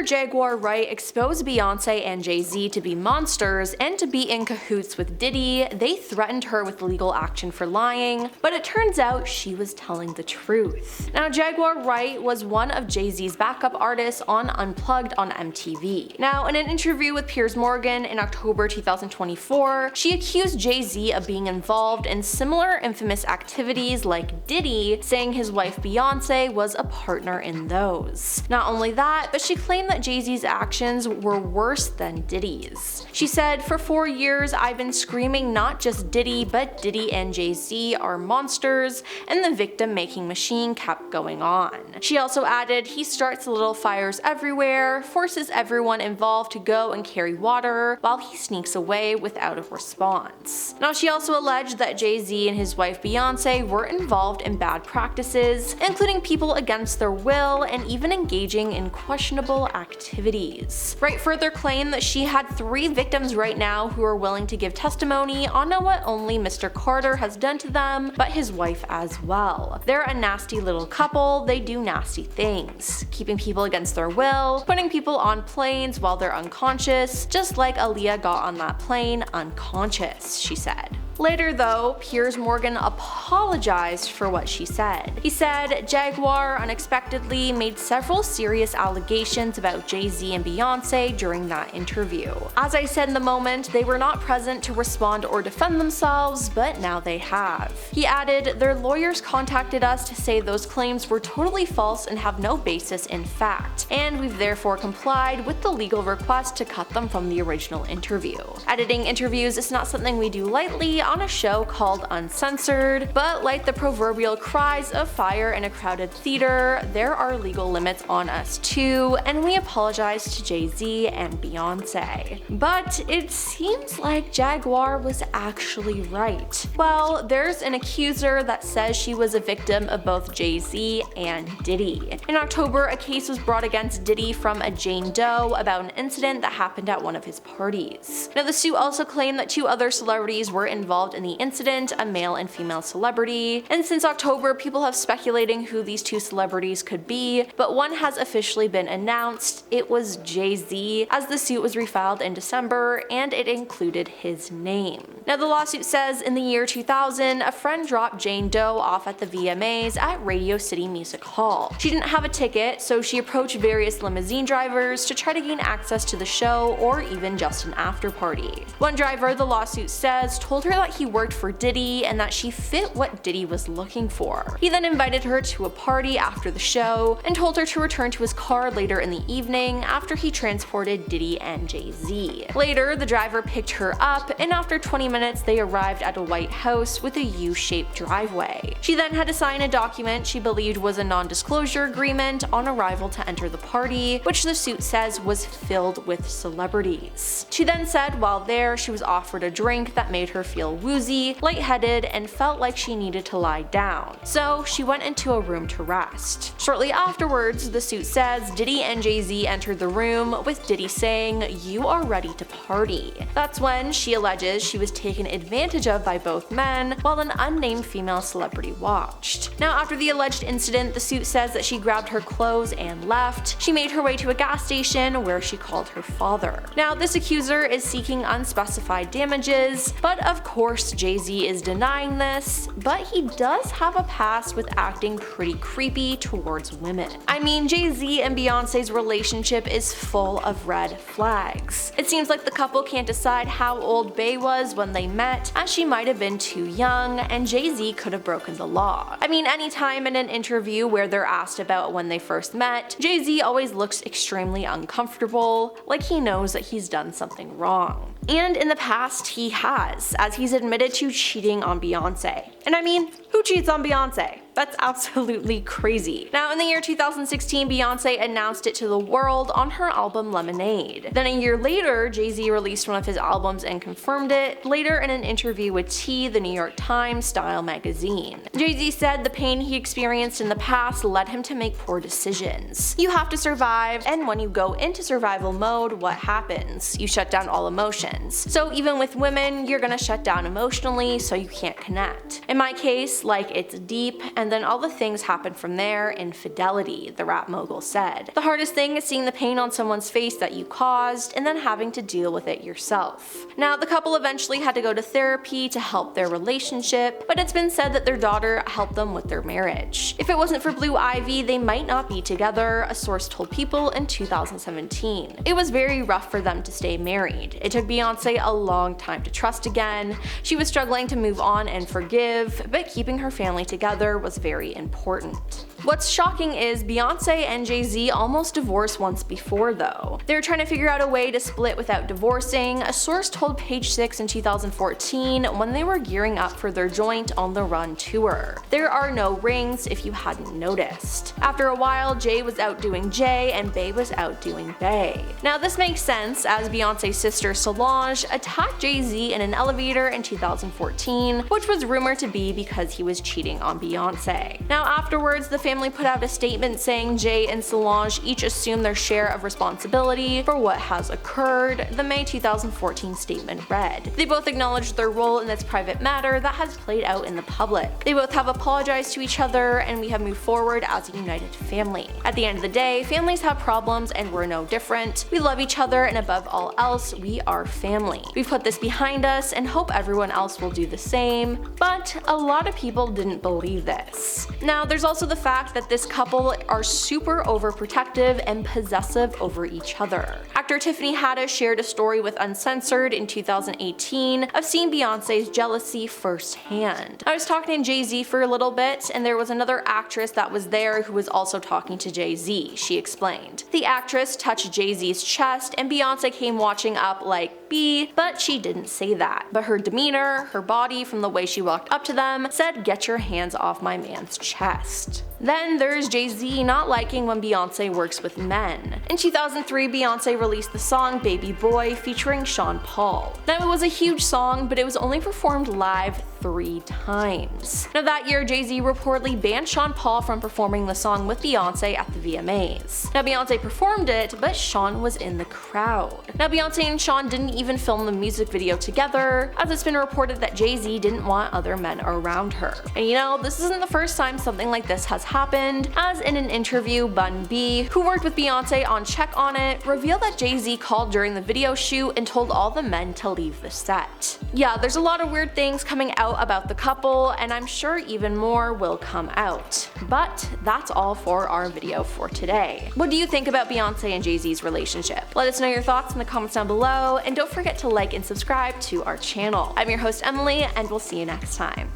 Singer Jaguar Wright exposed Beyoncé and Jay-Z to be monsters and to be in cahoots with Diddy, they threatened her with legal action for lying, but it turns out she was telling the truth. Now, Jaguar Wright was one of Jay-Z's backup artists on Unplugged on MTV. Now, in an interview with Piers in October 2024, she accused Jay-Z of being involved in similar infamous activities like Diddy, saying his wife Beyoncé was a partner in those. Not only that, but she claimed that Jay-Z's actions were worse than Diddy's. She said, "For 4 years, I've been screaming not just Diddy, but Diddy and Jay-Z are monsters, and the victim-making machine kept going on." She also added, "He starts little fires everywhere, forces everyone involved to go and carry water, while he sneaks away without a response." Now, she also alleged that Jay-Z and his wife Beyoncé were involved in bad practices, including people against their will and even engaging in questionable activities. Wright further claimed that she had 3 victims right now who are willing to give testimony on not what only Mr. Carter has done to them, but his wife as well. They're a nasty little couple, they do nasty things, keeping people against their will, putting people on planes while they're unconscious, just like Aaliyah got on that plane unconscious, she said. Later though, Piers apologized for what she said. He said, "Jaguar unexpectedly made several serious allegations about Jay-Z and Beyoncé during that interview. As I said in the moment, they were not present to respond or defend themselves, but now they have." He added, "Their lawyers contacted us to say those claims were totally false and have no basis in fact, and we've therefore complied with the legal request to cut them from the original interview. Editing interviews is not something we do lightly on a show called Uncensored, but like the proverbial cries of fire in a crowded theater, there are legal limits on us too, and we apologize to Jay-Z and Beyoncé." But it seems like Jaguar was actually right. Well, there's an accuser that says she was a victim of both Jay-Z and Diddy. In October, a case was brought against Diddy from a Jane Doe about an incident that happened at one of his parties. Now, the suit also claimed that 2 other celebrities were involved in the incident, a male and female celebrity, and since October, people have speculating who these 2 celebrities could be, but one has officially been announced. It was Jay-Z, as the suit was refiled in December, and it included his name. Now, the lawsuit says in the year 2000, a friend dropped Jane Doe off at the VMAs at Radio City Music Hall. She didn't have a ticket, so she approached various limousine drivers to try to gain access to the show or even just an after party. One driver, the lawsuit says, told her that he worked for Diddy and that she fit what Diddy was looking for. He then invited her to a party after the show and told her to return to his car later in the evening after he transported Diddy and Jay-Z. Later, the driver picked her up, and after 20 minutes they arrived at a white house with a U-shaped driveway. She then had to sign a document she believed was a non-disclosure agreement on arrival to enter the party, which the suit says was filled with celebrities. She then said while there she was offered a drink that made her feel woozy, lightheaded, and felt like she needed to lie down. So she went into a room to rest. Shortly afterwards, the suit says Diddy and Jay-Z entered the room, with Diddy saying, "You are ready to party." That's when she alleges she was taken advantage of by both men, while an unnamed female celebrity watched. Now, after the alleged incident, the suit says that she grabbed her clothes and left. She made her way to a gas station where she called her father. Now, this accuser is seeking unspecified damages, but of course Jay-Z is denying this, but he does have a past with acting pretty creepy towards women. I mean, Jay-Z and Beyoncé's relationship is full of red flags. It seems like the couple can't decide how old Bey was when they met, as she might have been too young, and Jay-Z could have broken the law. I mean, anytime in an interview where they're asked about when they first met, Jay-Z always looks extremely uncomfortable, like he knows that he's done something wrong. And in the past, he has, as he's admitted to cheating on Beyoncé. And I mean, who cheats on Beyoncé? That's absolutely crazy. Now, in the year 2016, Beyoncé announced it to the world on her album Lemonade. Then a year later, Jay-Z released one of his albums and confirmed it, later in an interview with T, the New York Times style magazine. Jay-Z said the pain he experienced in the past led him to make poor decisions. You have to survive, and when you go into survival mode, what happens? You shut down all emotions. So even with women, you're gonna shut down emotionally so you can't connect. In my case, like, it's deep, and then all the things happened from there. Infidelity, the rap mogul said. The hardest thing is seeing the pain on someone's face that you caused and then having to deal with it yourself. Now, the couple eventually had to go to therapy to help their relationship, but it's been said that their daughter helped them with their marriage. If it wasn't for Blue Ivy, they might not be together, a source told People in 2017. It was very rough for them to stay married. It took Beyoncé a long time to trust again. She was struggling to move on and forgive, but keeping her family together was very important. What's shocking is Beyoncé and Jay-Z almost divorced once before though. They were trying to figure out a way to split without divorcing, a source told Page 6 in 2014 when they were gearing up for their joint On the Run tour. There are no rings if you hadn't noticed. After a while, Jay was outdoing Jay and Bey was outdoing Bey. Now this makes sense as Beyoncé's sister Solange attacked Jay-Z in an elevator in 2014, which was rumored to be because he was cheating on Beyoncé. Now afterwards, the family put out a statement saying Jay and Solange each assume their share of responsibility for what has occurred. The May 2014 statement read, "They both acknowledged their role in this private matter that has played out in the public. They both have apologized to each other and we have moved forward as a united family. At the end of the day, families have problems and we're no different. We love each other and above all else, we are family. We've put this behind us and hope everyone else will do the same." But a lot of people didn't believe this. Now there's also the fact that this couple are super overprotective and possessive over each other. Actor Tiffany Haddish shared a story with Uncensored in 2018 of seeing Beyoncé's jealousy firsthand. I was talking to Jay-Z for a little bit and there was another actress that was there who was also talking to Jay-Z, she explained. The actress touched Jay-Z's chest and Beyoncé came watching up like, "B," but she didn't say that. But her demeanor, her body from the way she walked up to them said, "Get your hands off my man's chest." Then there's Jay-Z not liking when Beyoncé works with men. In 2003, Beyoncé released the song Baby Boy featuring Sean Paul. Now it was a huge song, but it was only performed live 3 times. Now that year, Jay-Z reportedly banned Sean Paul from performing the song with Beyoncé at the VMAs. Now Beyoncé performed it, but Sean was in the crowd. Now Beyoncé and Sean didn't even film the music video together, as it's been reported that Jay-Z didn't want other men around her. And you know, this isn't the first time something like this has happened, as in an interview, Bun B, who worked with Beyoncé on Check On It, revealed that Jay-Z called during the video shoot and told all the men to leave the set. Yeah, there's a lot of weird things coming out about the couple, and I'm sure even more will come out. But that's all for our video for today. What do you think about Beyoncé and Jay-Z's relationship? Let us know your thoughts in the comments down below, and don't forget to like and subscribe to our channel. I'm your host Emily, and we'll see you next time.